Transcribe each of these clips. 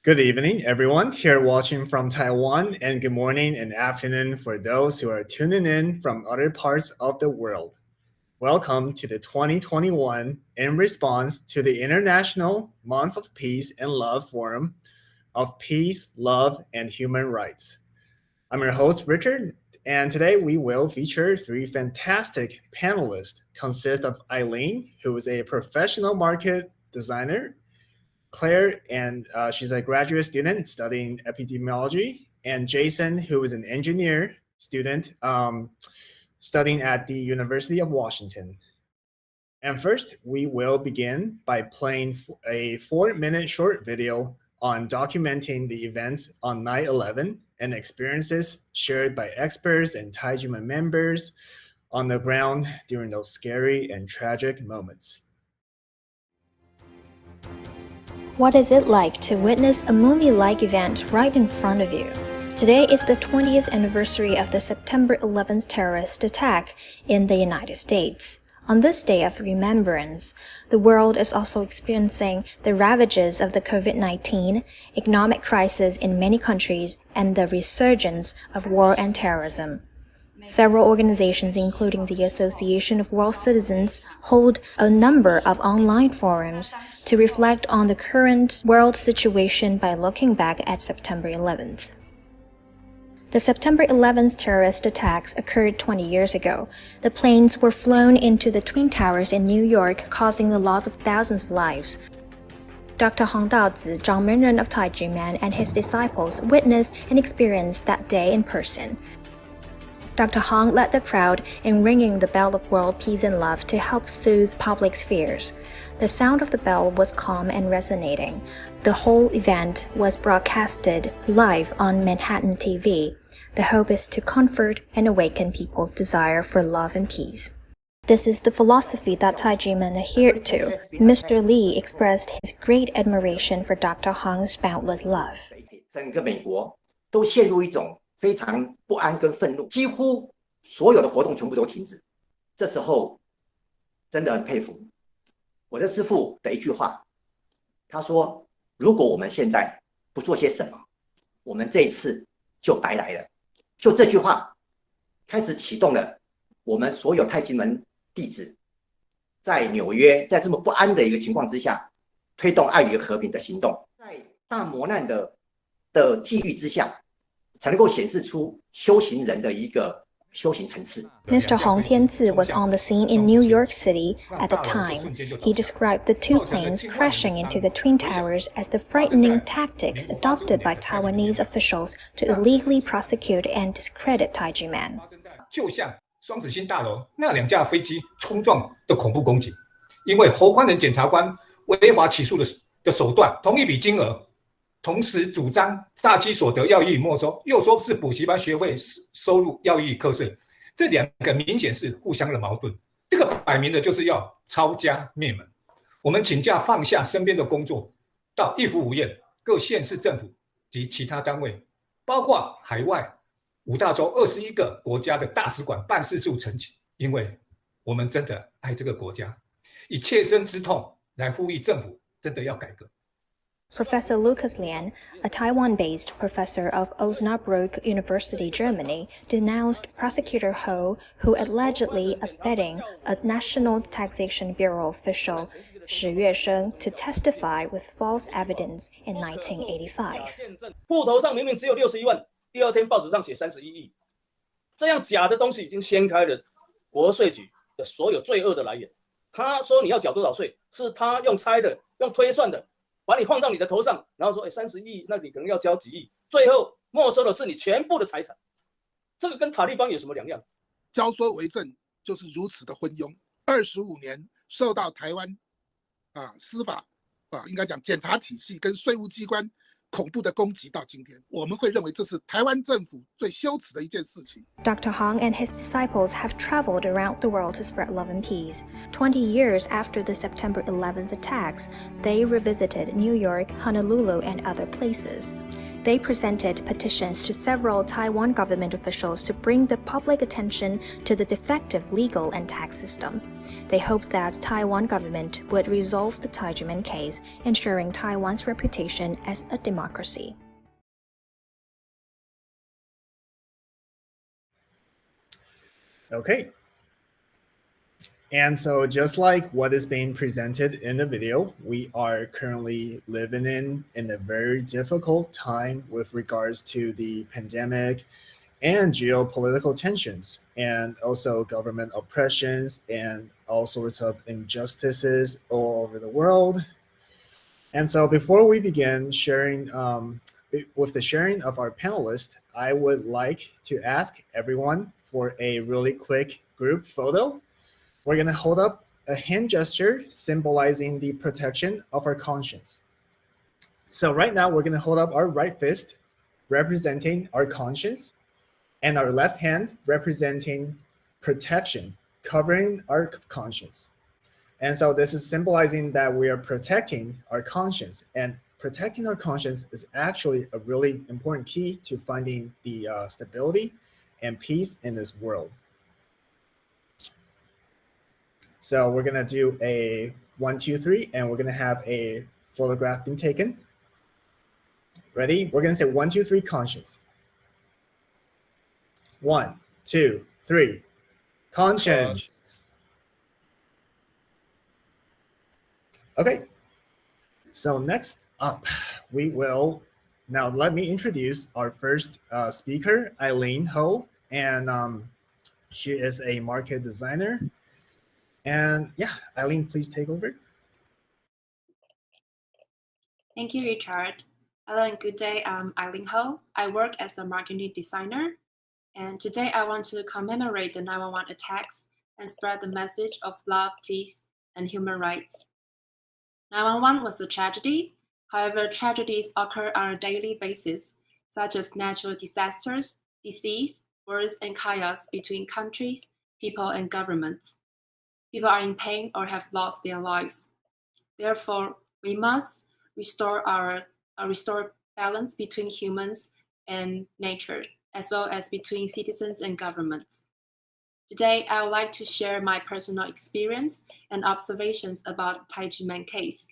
Good evening, everyone here watching from Taiwan, and good morning and afternoon for those who are tuning in from other parts of the world. Welcome to the 2021 in response to the International Month of Peace and Love Forum of Peace, Love, and Human Rights. I'm your host, Richard, and today we will feature three fantastic panelists consist of Eileen, who is a professional market designer, Clare, and she's a graduate student studying epidemiology, and Jason, who is an engineer student studying at the University of Washington. And first, we will begin by playing a 4-minute short video on documenting the events on 9/11 and experiences shared by experts and Taijima members on the ground during those scary and tragic moments. What is it like to witness a movie-like event right in front of you? Today is the 20th anniversary of the September 11th terrorist attack in the United States. On this day of remembrance, the world is also experiencing the ravages of the COVID-19, economic crisis in many countries, and the resurgence of war and terrorism. Several organizations, including the Association of World Citizens, hold a number of online forums to reflect on the current world situation by looking back at September 11th. The September 11th terrorist attacks occurred 20 years ago. The planes were flown into the Twin Towers in New York, causing the loss of thousands of lives. Dr. Huang Daozi, Zhangmenren of Taijiman, and his disciples witnessed and experienced that day in person. Dr. Huang led the crowd in ringing the bell of world peace and love to help soothe public's fears. The sound of the bell was calm and resonating. The whole event was broadcasted live on Manhattan TV. The hope is to comfort and awaken people's desire for love and peace. This is the philosophy that Taijiman adhered to. Mr. Li expressed his great admiration for Dr. Huang's boundless love. 整个美国都陷入一种非常不安跟愤怒，几乎所有的活动全部都停止。这时候真的很佩服我的师父的一句话，他说：“如果我们现在不做些什么，我们这一次就白来了。”就这句话开始启动了我们所有太极门弟子在纽约，在这么不安的一个情况之下，推动爱与和平的行动，在大磨难的际遇之下。 才能够显示出修行人的一个修行层次。Mr. Hong Tianzi was on the scene in New York City at the time. He described the two planes crashing into the Twin Towers as the frightening tactics adopted by Taiwanese officials to illegally prosecute and discredit Taijiman. 就像双子星大楼那2架飞机冲撞的恐怖攻击，因为侯宽仁检察官违法起诉的手段，同一笔金额。 同时主张诈欺所得要予以没收，又说是补习班学费收入要予以课税，这2个明显是互相的矛盾。这个摆明的就是要抄家灭门。我们请假放下身边的工作，到一府五院、各县市政府及其他单位，包括海外5大洲21个国家的大使馆办事处陈情，因为我们真的爱这个国家，以切身之痛来呼吁政府真的要改革。 Professor Lucas Lian, a Taiwan-based professor of Osnabrück University, Germany, denounced Prosecutor Ho, who allegedly abetting a National Taxation Bureau official, Shi Yuesheng, to testify with false evidence in 1985. 户头上明明只有61万，第二天报纸上写31亿，这样假的东西已经掀开了国税局的所有罪恶的来源。他说你要缴多少税，是他用猜的、用推算的。 把你放到你的头上，然后说，30亿，那你可能要交几亿，最后没收的是你全部的财产，这个跟塔利班有什么两样？教唆为政就是如此的昏庸。25年受到台湾司法应该讲检察体系跟税务机关恐怖的攻击到今天，我们会认为这是台湾政府最羞耻的一件事情。Dr. Huang and his disciples have traveled around the world to spread love and peace. 20 years after the September 11th attacks, they revisited New York, Honolulu, and other places. They presented petitions to several Taiwan government officials to bring the public attention to the defective legal and tax system. They hoped that Taiwan government would resolve the Taijimen case, ensuring Taiwan's reputation as a democracy. Okay. And so just like what is being presented in the video, we are currently living in a very difficult time with regards to the pandemic and geopolitical tensions, and also government oppressions and all sorts of injustices all over the world. And so before we begin sharing with the sharing of our panelists, I would like to ask everyone for a really quick group photo. We're going to hold up a hand gesture symbolizing the protection of our conscience. So right now, we're going to hold up our right fist representing our conscience and our left hand representing protection, covering our conscience. And so this is symbolizing that we are protecting our conscience, and protecting our conscience is actually a really important key to finding the stability and peace in this world. So we're gonna do a 1, 2, 3, and we're gonna have a photograph being taken. Ready? We're gonna say 1, 2, 3, conscience. 1, 2, 3, conscience. Okay, so next up, we will, now let me introduce our first speaker, Eileen Ho, and she is a market designer. And yeah, Eileen, please take over. Thank you, Richard. Hello and good day. I'm Eileen Ho. I work as a marketing designer. And today I want to commemorate the 9/11 attacks and spread the message of love, peace, and human rights. 9/11 was a tragedy. However, tragedies occur on a daily basis, such as natural disasters, disease, wars, and chaos between countries, people, and governments. People are in pain or have lost their lives. Therefore, we must restore balance between humans and nature, as well as between citizens and governments. Today, I would like to share my personal experience and observations about the Taijimen case,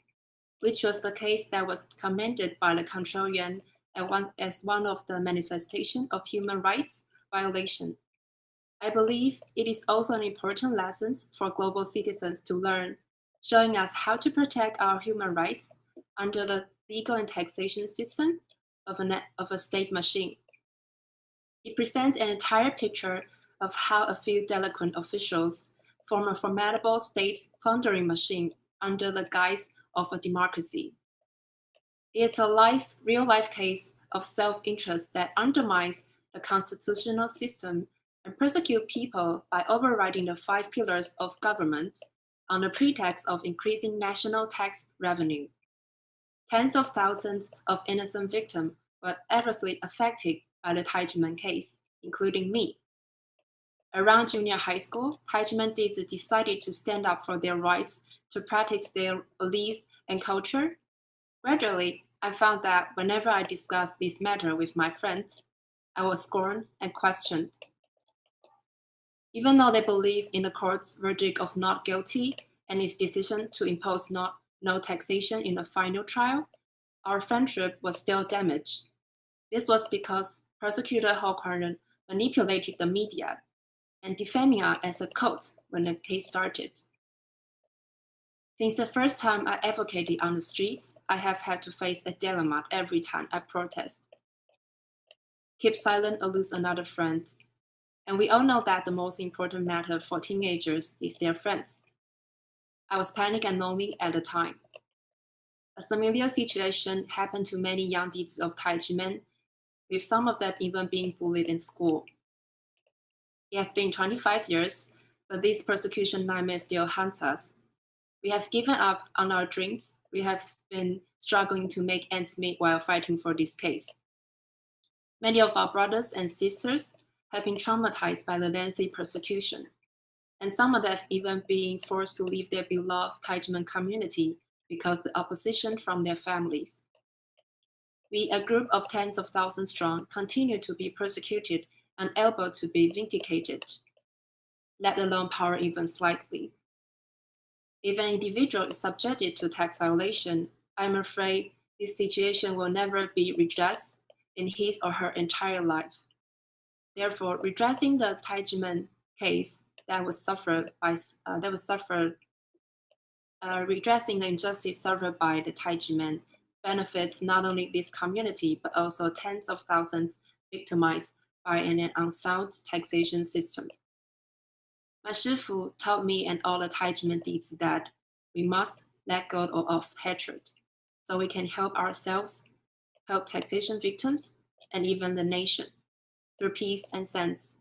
which was the case that was commended by the Control Yuan as one of the manifestations of human rights violation. I believe it is also an important lesson for global citizens to learn, showing us how to protect our human rights under the legal and taxation system of a state machine. It presents an entire picture of how a few delinquent officials form a formidable state plundering machine under the guise of a democracy. It's a real-life case of self-interest that undermines the constitutional system and persecute people by overriding the 5 pillars of government on the pretext of increasing national tax revenue. Tens of thousands of innocent victims were adversely affected by the Taijimen case, including me. Around junior high school, Taijimen decided to stand up for their rights to practice their beliefs and culture. Gradually, I found that whenever I discussed this matter with my friends, I was scorned and questioned. Even though they believe in the court's verdict of not guilty and its decision to impose no taxation in the final trial, our friendship was still damaged. This was because prosecutor Huang manipulated the media and defaming us as a cult when the case started. Since the first time I advocated on the streets, I have had to face a dilemma every time I protest. Keep silent or lose another friend. And we all know that the most important matter for teenagers is their friends. I was panicked and lonely at the time. A similar situation happened to many young kids of Taijimen, with some of them even being bullied in school. It has been 25 years, but this persecution nightmare still haunts us. We have given up on our dreams. We have been struggling to make ends meet while fighting for this case. Many of our brothers and sisters have been traumatized by the lengthy persecution, and some of them have even been forced to leave their beloved Taijimen community because of the opposition from their families. we, a group of tens of thousands strong, continue to be persecuted, unable to be vindicated, let alone power even slightly. If an individual is subjected to tax violation, I'm afraid this situation will never be redressed in his or her entire life. Therefore, redressing the Taijimen case redressing the injustice suffered by the Taijimen benefits not only this community, but also tens of thousands victimized by an unsound taxation system. My Shifu taught me and all the Taijimen deeds that we must let go of hatred, so we can help ourselves, help taxation victims, and even the nation, through peace and sense.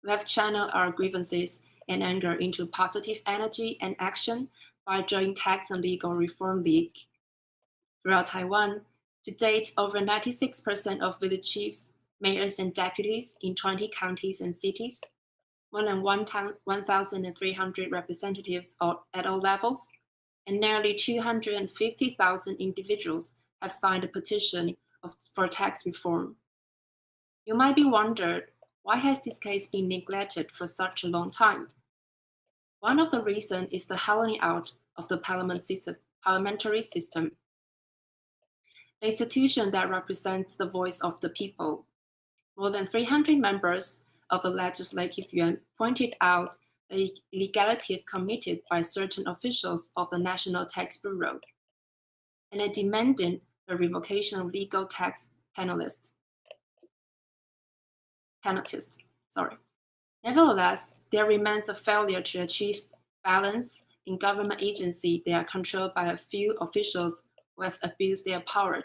We have channeled our grievances and anger into positive energy and action by joining Tax and Legal Reform League. Throughout Taiwan, to date, over 96% of village chiefs, mayors, and deputies in 20 counties and cities, more than 1,300 representatives at all levels, and nearly 250,000 individuals have signed a petition for tax reform. You might be wondering, why has this case been neglected for such a long time? One of the reasons is the hollowing out of the parliamentary system, the institution that represents the voice of the people. More than 300 members of the Legislative Yuan pointed out the illegalities committed by certain officials of the National Tax Bureau, and they demanded the revocation of legal tax penalties. Nevertheless, there remains a failure to achieve balance in government agencies that are controlled by a few officials who have abused their power.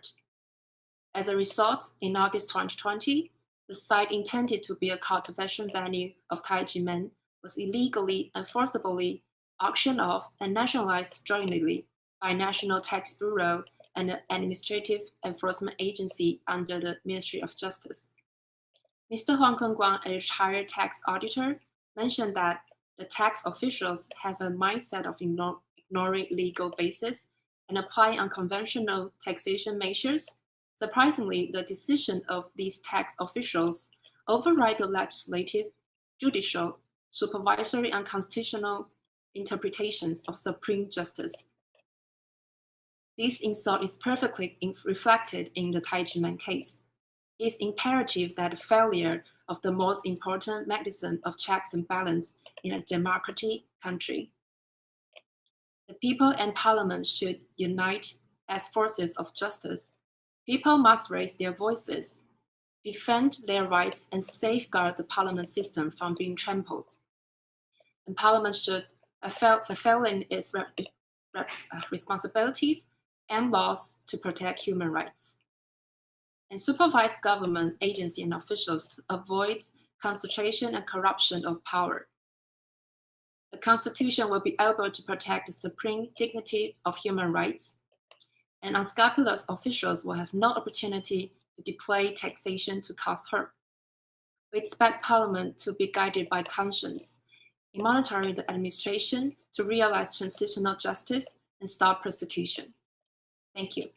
As a result, in August 2020, the site intended to be a cultivation venue of Taijimen was illegally and forcibly auctioned off and nationalized jointly by National Tax Bureau and the Administrative Enforcement Agency under the Ministry of Justice. Mr. Huang, a retired tax auditor, mentioned that the tax officials have a mindset of ignoring legal basis and applying unconventional taxation measures. Surprisingly, the decision of these tax officials override the legislative, judicial, supervisory, and constitutional interpretations of Supreme Justice. This insult is perfectly reflected in the Taijimen case. It is imperative that the failure of the most important mechanism of checks and balance in a democratic country. The people and parliament should unite as forces of justice. People must raise their voices, defend their rights, and safeguard the parliament system from being trampled. And parliament should fulfill its responsibilities and laws to protect human rights, and supervise government agency and officials to avoid concentration and corruption of power. The Constitution will be able to protect the supreme dignity of human rights, and unscrupulous officials will have no opportunity to deploy taxation to cause harm. We expect Parliament to be guided by conscience in monitoring the administration to realize transitional justice and stop persecution. Thank you.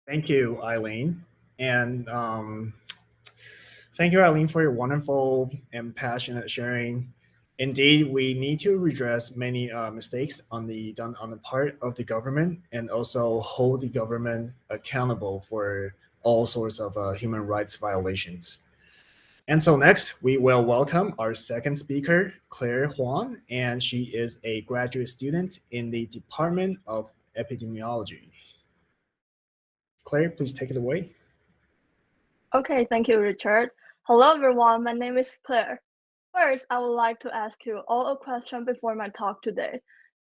Thank you, Eileen. And thank you, Eileen, for your wonderful and passionate sharing. Indeed, we need to redress many mistakes done on the part of the government, and also hold the government accountable for all sorts of human rights violations. And so next, we will welcome our second speaker, Clare Huang, and she is a graduate student in the Department of Epidemiology. Clare, please take it away. Okay, thank you, Richard. Hello, everyone. My name is Clare. First, I would like to ask you all a question before my talk today.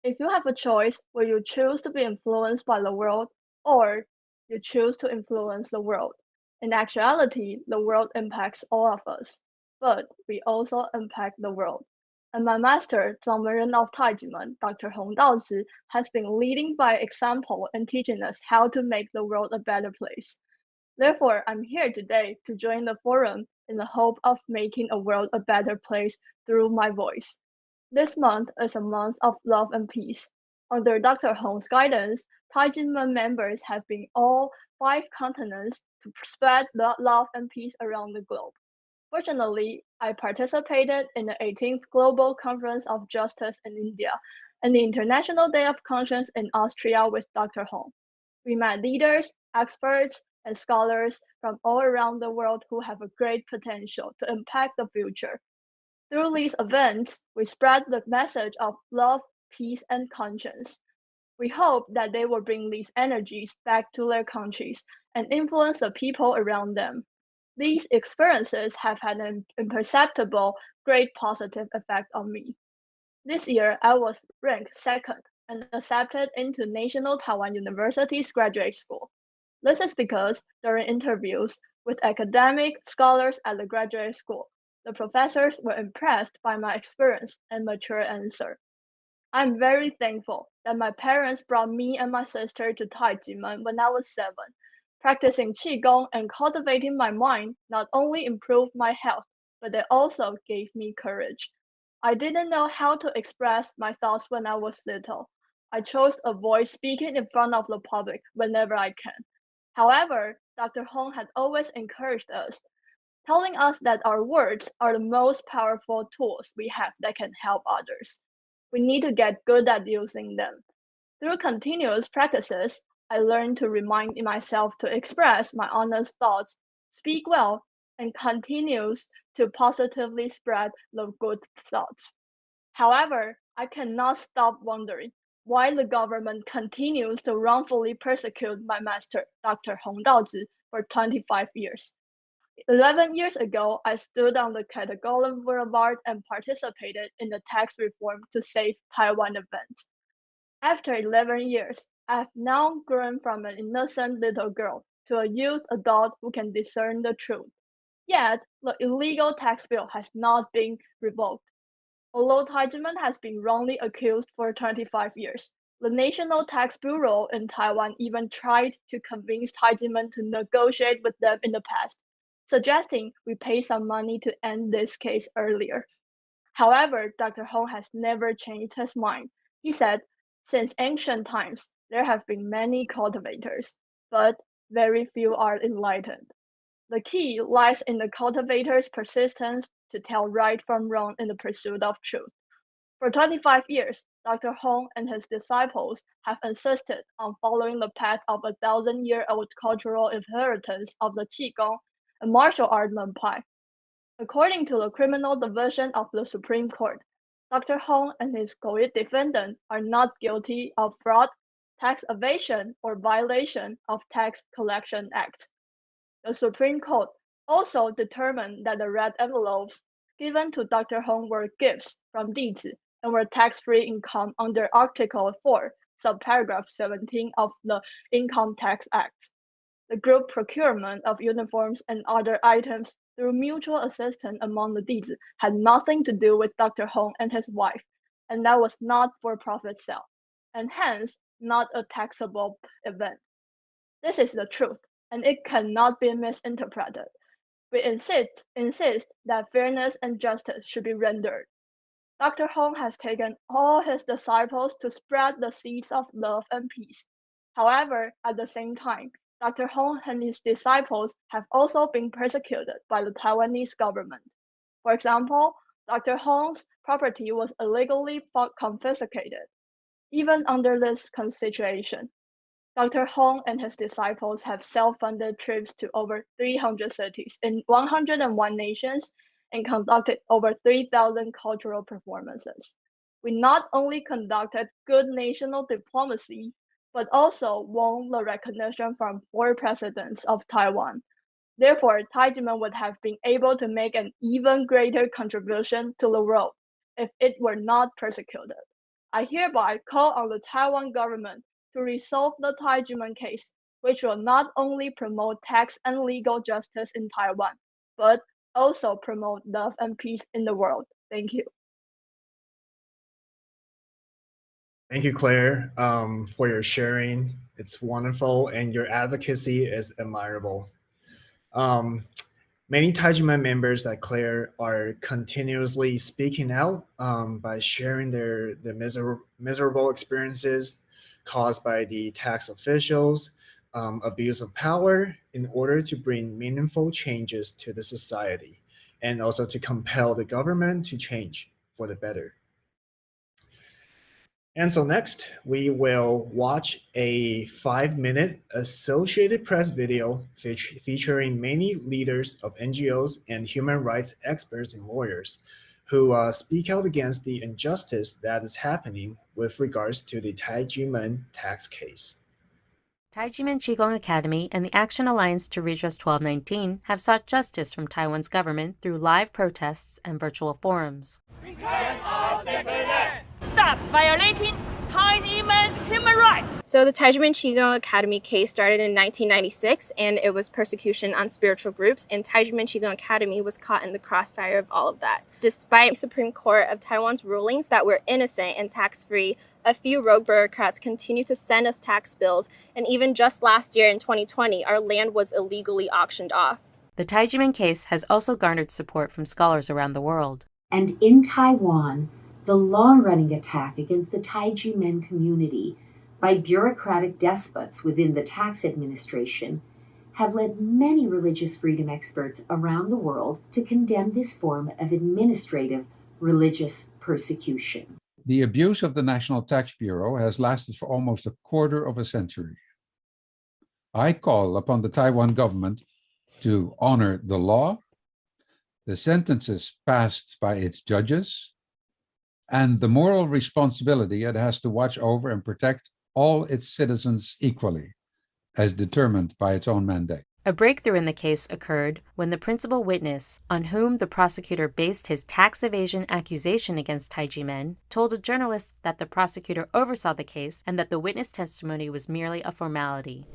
If you have a choice, will you choose to be influenced by the world, or you choose to influence the world? In actuality, the world impacts all of us, but we also impact the world. And my master, 掌门人 of Taijimen, Dr. Hong Daozi, has been leading by example and teaching us how to make the world a better place. Therefore, I'm here today to join the forum in the hope of making a world a better place through my voice. This month is a month of love and peace. Under Dr. Huang's guidance, Taijinmen members have been all 5 continents to spread love and peace around the globe. Fortunately, I participated in the 18th Global Conference of Justice in India and the International Day of Conscience in Austria with Dr. Huang. We met leaders, experts, and scholars from all around the world who have a great potential to impact the future. Through these events, we spread the message of love, peace, and conscience. We hope that they will bring these energies back to their countries and influence the people around them. These experiences have had an imperceptible, great positive effect on me. This year, I was ranked 2nd and accepted into National Taiwan University's graduate school. This is because during interviews with academic scholars at the graduate school, the professors were impressed by my experience and mature answer. I'm very thankful that my parents brought me and my sister to Taijinmen when I was 7. Practicing Qigong and cultivating my mind not only improved my health, but they also gave me courage. I didn't know how to express my thoughts when I was little. I chose to avoid speaking in front of the public whenever I can. However, Dr. Huang had always encouraged us, telling us that our words are the most powerful tools we have that can help others. We need to get good at using them. Through continuous practices, I learned to remind myself to express my honest thoughts, speak well, and continues to positively spread the good thoughts. However, I cannot stop wondering why the government continues to wrongfully persecute my master, Dr. Hong Daozhi, for 25 years. 11 years ago, I stood on the Cadogan Boulevard and participated in the tax reform to save Taiwan event. After 11 years, I have now grown from an innocent little girl to a youth adult who can discern the truth. Yet, the illegal tax bill has not been revoked. Although Taijinmen has been wrongly accused for 25 years, the National Tax Bureau in Taiwan even tried to convince Taijinmen to negotiate with them in the past, suggesting we pay some money to end this case earlier. However, Dr. Huang has never changed his mind. He said, since ancient times, there have been many cultivators, but very few are enlightened. The key lies in the cultivator's persistence to tell right from wrong in the pursuit of truth. For 25 years, Dr. Huang and his disciples have insisted on following the path of a 1,000-year-old cultural inheritance of the Qigong and martial art Menpai. According to the Criminal Division of the Supreme Court, Dr. Huang and his co-defendant are not guilty of fraud, tax evasion, or violation of Tax Collection Act. The Supreme Court also determined that the red envelopes given to Dr. Huang were gifts from Dizi and were tax-free income under Article 4, subparagraph 17 of the Income Tax Act. The group procurement of uniforms and other items through mutual assistance among the Dizi had nothing to do with Dr. Huang and his wife, and that was not for-profit sale, and hence not a taxable event. This is the truth, and it cannot be misinterpreted. We insist that fairness and justice should be rendered. Dr. Huang has taken all his disciples to spread the seeds of love and peace. However, at the same time, Dr. Huang and his disciples have also been persecuted by the Taiwanese government. For example, Dr. Huang's property was illegally confiscated. Even under this situation, Dr. Huang and his disciples have self-funded trips to over 300 cities in 101 nations and conducted over 3,000 cultural performances. We not only conducted good national diplomacy, but also won the recognition from 4 presidents of Taiwan. Therefore, Taijinmen would have been able to make an even greater contribution to the world if it were not persecuted. I hereby call on the Taiwan government to resolve the Taijinmen case, which will not only promote tax and legal justice in Taiwan, but also promote love and peace in the world. Thank you. Thank you, Claire, for your sharing. It's wonderful, and your advocacy is admirable. Many Taijimen members like Clare are continuously speaking out by sharing the miserable experiences caused by the tax officials, abuse of power, in order to bring meaningful changes to the society and also to compel the government to change for the better. And so next, we will watch a 5-minute Associated Press video featuring many leaders of NGOs and human rights experts and lawyers who speak out against the injustice that is happening with regards to the Taijimen tax case. Taijimen Qigong Academy and the Action Alliance to Redress 1219 have sought justice from Taiwan's government through live protests and virtual forums. Stop violating Taijimen's human rights! So the Taijimen Qigong Academy case started in 1996, and it was persecution on spiritual groups, and Taijimen Qigong Academy was caught in the crossfire of all of that. Despite the Supreme Court of Taiwan's rulings that we're innocent and tax-free, a few rogue bureaucrats continue to send us tax bills, and even just last year in 2020, our land was illegally auctioned off. The Taijimen case has also garnered support from scholars around the world. And in Taiwan, the long-running attack against the Taijimen community by bureaucratic despots within the tax administration have led many religious freedom experts around the world to condemn this form of administrative religious persecution. The abuse of the National Tax Bureau has lasted for almost a quarter of a century. I call upon the Taiwan government to honor the law, the sentences passed by its judges, and the moral responsibility it has to watch over and protect all its citizens equally, as determined by its own mandate. A breakthrough in the case occurred when the principal witness, on whom the prosecutor based his tax evasion accusation against Taijimen, told a journalist that the prosecutor oversaw the case and that the witness testimony was merely a formality.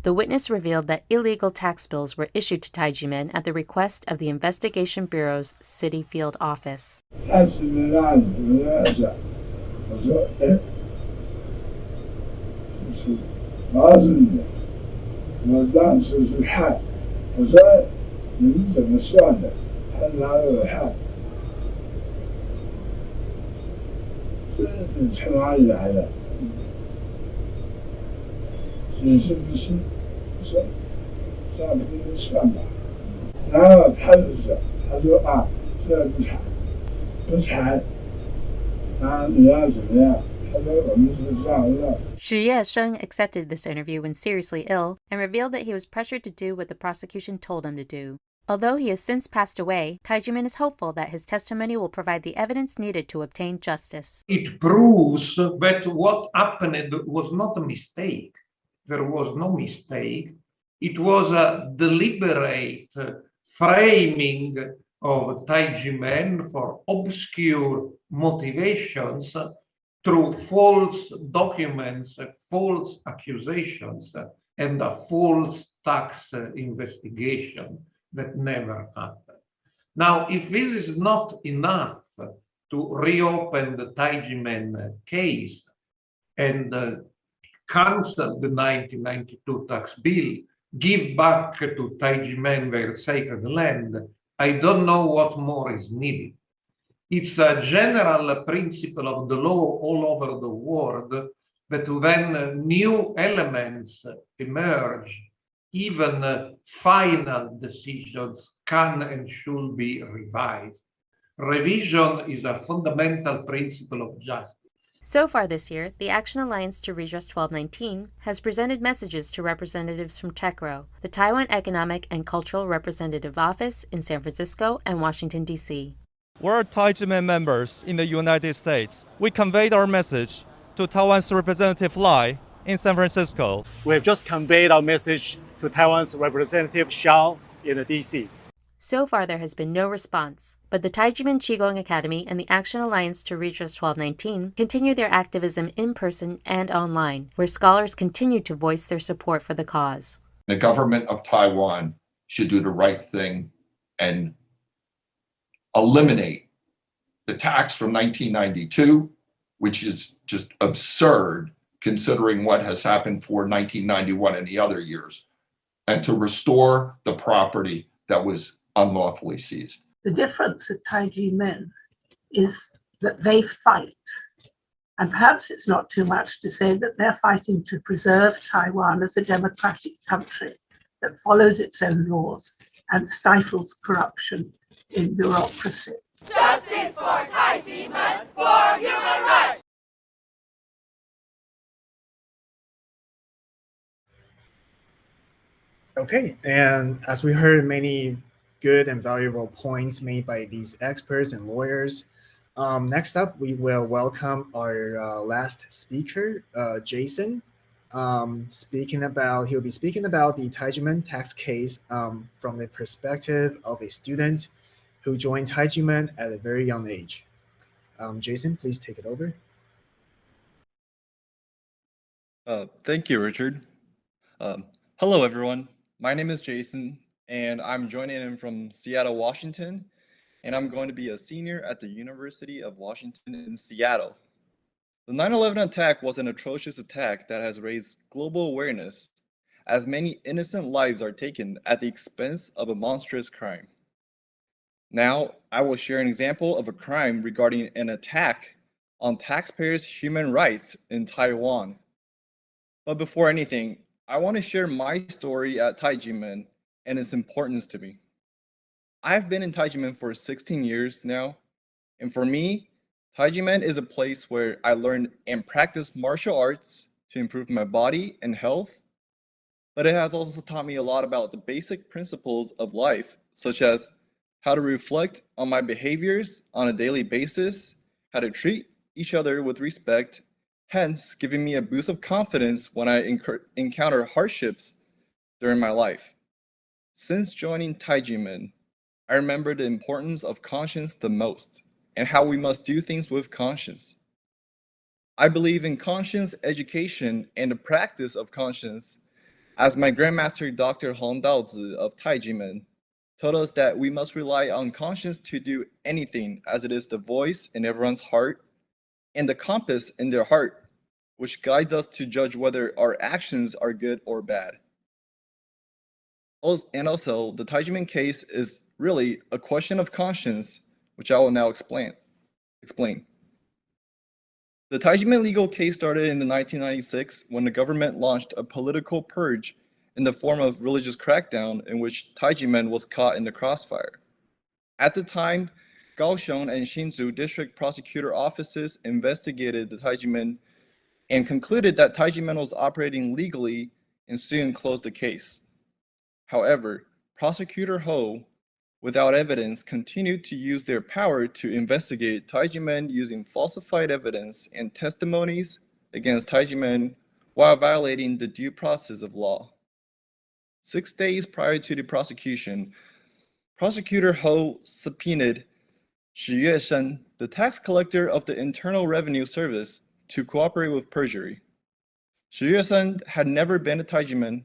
The witness revealed that illegal tax bills were issued to Taijimen at the request of the Investigation Bureau's City Field Office. Shi Sheng accepted this interview when seriously ill and revealed that he was pressured to do what the prosecution told him to do. Although he has since passed away, Taijimen is hopeful that his testimony will provide the evidence needed to obtain justice. It proves that what happened was not a mistake. There was no mistake. It was a deliberate framing of Taijimen for obscure motivations through false documents, false accusations, and a false tax investigation that never happened. Now, if this is not enough to reopen the Taijimen case and cancel the 1992 tax bill, give back to Taijimen their sacred land, I don't know what more is needed. It's a general principle of the law all over the world that when new elements emerge, even final decisions can and should be revised. Revision is a fundamental principle of justice. So far this year, the Action Alliance to Redress 1219 has presented messages to representatives from TECRO, the Taiwan Economic and Cultural Representative Office in San Francisco and Washington, D.C. We're Taijimen members in the United States. We conveyed our message to Taiwan's Representative Lai in San Francisco. We have just conveyed our message to Taiwan's Representative Xiao in D.C. So far, there has been no response, but the Taijimen Qigong Academy and the Action Alliance to Redress 1219 continue their activism in person and online, where scholars continue to voice their support for the cause. The government of Taiwan should do the right thing and eliminate the tax from 1992, which is just absurd considering what has happened for 1991 and the other years, and to restore the property that was unlawfully seized. The difference with Taiji men is that they fight. And perhaps it's not too much to say that they're fighting to preserve Taiwan as a democratic country that follows its own laws and stifles corruption in bureaucracy. Justice for Taiji men for human rights! Okay, and as we heard many good and valuable points made by these experts and lawyers, next up we will welcome our last speaker, Jason. He'll be speaking about the Taijimen tax case from the perspective of a student who joined Taijimen at a very young age. Jason, please take it over. Thank you, Richard. Hello, everyone. My name is Jason, and I'm joining in from Seattle, Washington, and I'm going to be a senior at the University of Washington in Seattle. The 9/11 attack was an atrocious attack that has raised global awareness, as many innocent lives are taken at the expense of a monstrous crime. Now, I will share an example of a crime regarding an attack on taxpayers' human rights in Taiwan. But before anything, I want to share my story at Taijimen and its importance to me. I've been in Taijimen for 16 years now, and for me, Taijimen is a place where I learned and practiced martial arts to improve my body and health, but it has also taught me a lot about the basic principles of life, such as how to reflect on my behaviors on a daily basis, how to treat each other with respect, hence giving me a boost of confidence when I encounter hardships during my life. Since joining Taijimen, I remember the importance of conscience the most and how we must do things with conscience. I believe in conscience education and the practice of conscience, as my Grandmaster Dr. Huang Daozi of Taijimen told us that we must rely on conscience to do anything, as it is the voice in everyone's heart and the compass in their heart, which guides us to judge whether our actions are good or bad. And also, the Taijimen case is really a question of conscience, which I will now explain. The Taijimen legal case started in 1996 when the government launched a political purge in the form of religious crackdown in which Taijimen was caught in the crossfire. At the time, Kaohsiung and Hsinchu district prosecutor offices investigated the Taijimen and concluded that Taijimen was operating legally and soon closed the case. However, Prosecutor Ho, without evidence, continued to use their power to investigate Taijimen using falsified evidence and testimonies against Taijimen while violating the due process of law. 6 days prior to the prosecution, Prosecutor Ho subpoenaed Shi Yueshen, the tax collector of the Internal Revenue Service, to cooperate with perjury. Shi Yueshen had never been a Taijimen,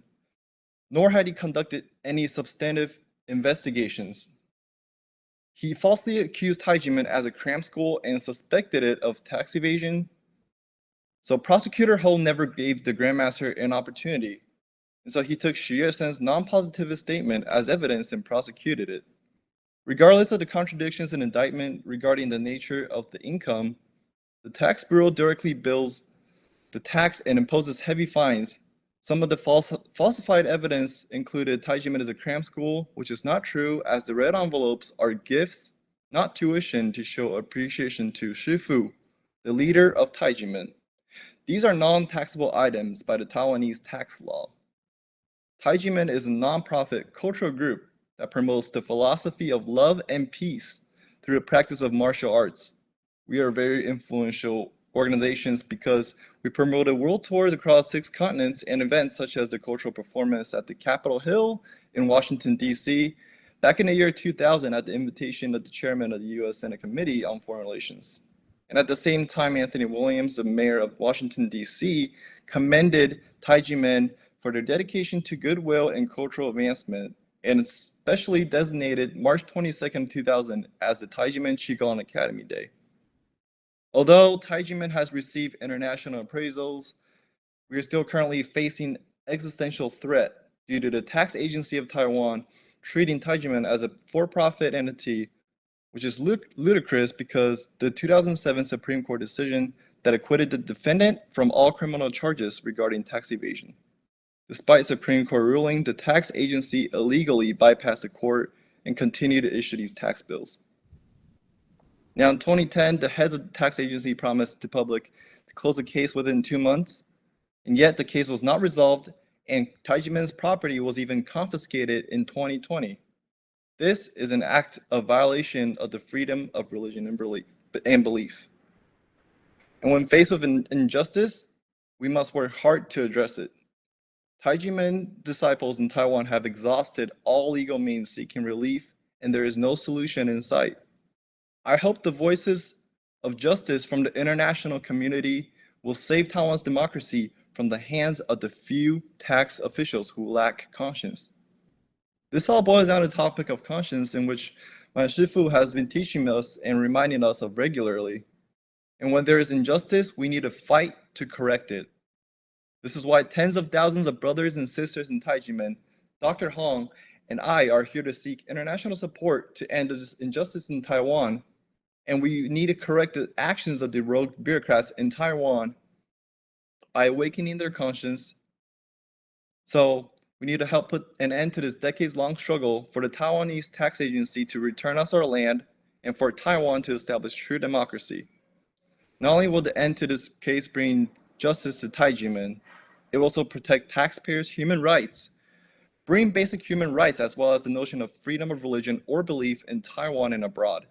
nor had he conducted any substantive investigations. He falsely accused Taijimen as a cram school and suspected it of tax evasion. So Prosecutor Ho never gave the Grandmaster an opportunity, and so he took Shi Yueshen's non-positivist statement as evidence and prosecuted it. Regardless of the contradictions in indictment regarding the nature of the income, the Tax Bureau directly bills the tax and imposes heavy fines. Some of the falsified evidence included Taijimen as a cram school, which is not true, as the red envelopes are gifts, not tuition, to show appreciation to Shifu, the leader of Taijimen. These are non-taxable items by the Taiwanese tax law. Taijimen is a non-profit cultural group that promotes the philosophy of love and peace through the practice of martial arts. We are very influential organizations because we promoted world tours across 6 continents and events such as the cultural performance at the Capitol Hill in Washington, D.C., back in the year 2000 at the invitation of the chairman of the U.S. Senate Committee on Foreign Relations. And at the same time, Anthony Williams, the mayor of Washington, D.C., commended Taijimen for their dedication to goodwill and cultural advancement and it's specially designated March 22nd, 2000 as the Taijimen Qigong Academy Day. Although Taijimen has received international appraisals, we are still currently facing existential threat due to the tax agency of Taiwan treating Taijimen as a for-profit entity, which is ludicrous because the 2007 Supreme Court decision that acquitted the defendant from all criminal charges regarding tax evasion. Despite Supreme Court ruling, the tax agency illegally bypassed the court and continued to issue these tax bills. Now, in 2010, the heads of the tax agency promised the public to close the case within 2 months, and yet the case was not resolved, and Taijimen's property was even confiscated in 2020. This is an act of violation of the freedom of religion and belief. And when faced with injustice, we must work hard to address it. Taijimen disciples in Taiwan have exhausted all legal means seeking relief, and there is no solution in sight. I hope the voices of justice from the international community will save Taiwan's democracy from the hands of the few tax officials who lack conscience. This all boils down to the topic of conscience, in which my Shifu has been teaching us and reminding us of regularly. And when there is injustice, we need to fight to correct it. This is why tens of thousands of brothers and sisters in Taijimen, Dr. Huang, and I are here to seek international support to end this injustice in Taiwan. And we need to correct the actions of the rogue bureaucrats in Taiwan by awakening their conscience. So we need to help put an end to this decades-long struggle for the Taiwanese tax agency to return us our land and for Taiwan to establish true democracy. Not only will the end to this case bring justice to Taijimen, it will also protect taxpayers' human rights, bring basic human rights as well as the notion of freedom of religion or belief in Taiwan and abroad.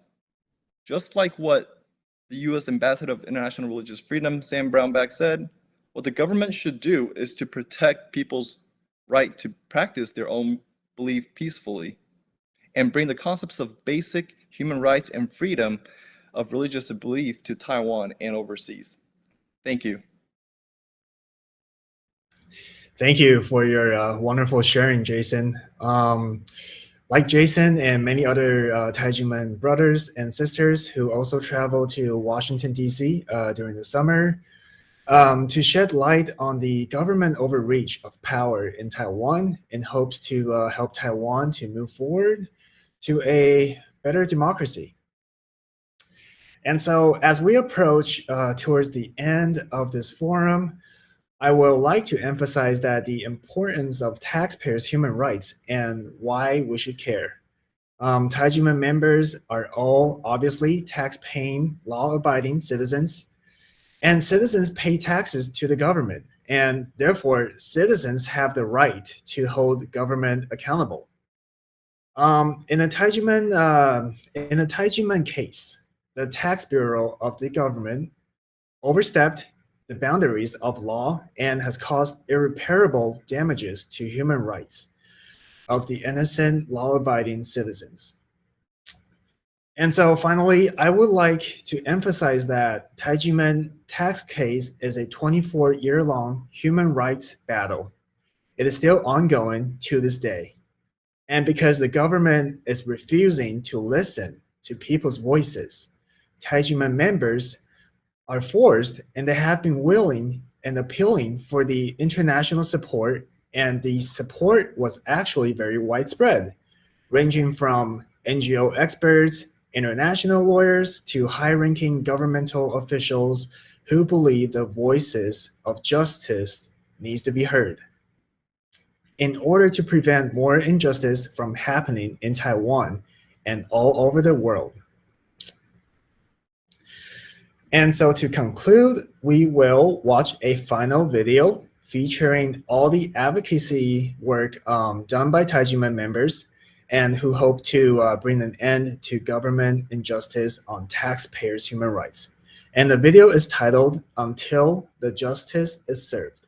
Just like what the U.S. Ambassador of International Religious Freedom, Sam Brownback, said, what the government should do is to protect people's right to practice their own belief peacefully and bring the concepts of basic human rights and freedom of religious belief to Taiwan and overseas. Thank you. Thank you for your wonderful sharing, Jason. Like Jason and many other Taijimen brothers and sisters who also travel to Washington, D.C. During the summer to shed light on the government overreach of power in Taiwan in hopes to help Taiwan to move forward to a better democracy. And so as we approach towards the end of this forum, I would like to emphasize that the importance of taxpayers' human rights and why we should care. Taijimen members are all obviously tax-paying, law-abiding citizens, and citizens pay taxes to the government, and therefore citizens have the right to hold government accountable. In a Taijimen case, the tax bureau of the government overstepped the boundaries of law and has caused irreparable damages to human rights of the innocent, law-abiding citizens. And so finally, I would like to emphasize that Taijimen tax case is a 24-year-long human rights battle. It is still ongoing to this day. And because the government is refusing to listen to people's voices, Taijimen members are forced, and they have been willing and appealing for the international support, and the support was actually very widespread, ranging from NGO experts, international lawyers, to high-ranking governmental officials who believe the voices of justice needs to be heard. In order to prevent more injustice from happening in Taiwan and all over the world. And so to conclude, we will watch a final video featuring all the advocacy work done by Taijimen members and who hope to bring an end to government injustice on taxpayers' human rights. And the video is titled, "Until the Justice is Served."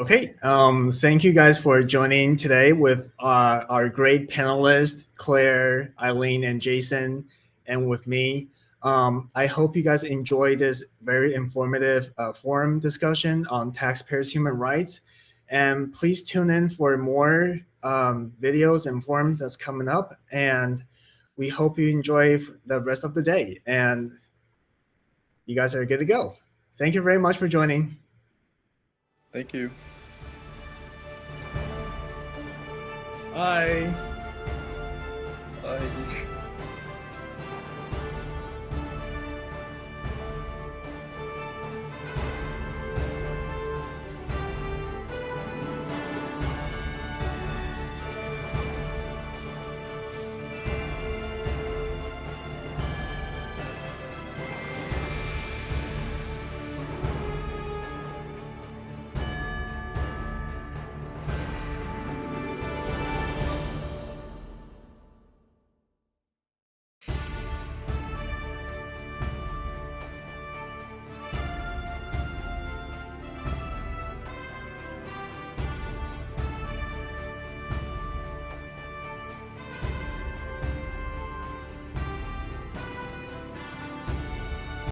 Okay, thank you guys for joining today with our great panelists, Claire, Eileen, and Jason, and with me. I hope you guys enjoyed this very informative forum discussion on taxpayers' human rights. And please tune in for more videos and forums that's coming up. And we hope you enjoy the rest of the day. And you guys are good to go. Thank you very much for joining. Thank you. Bye. Bye.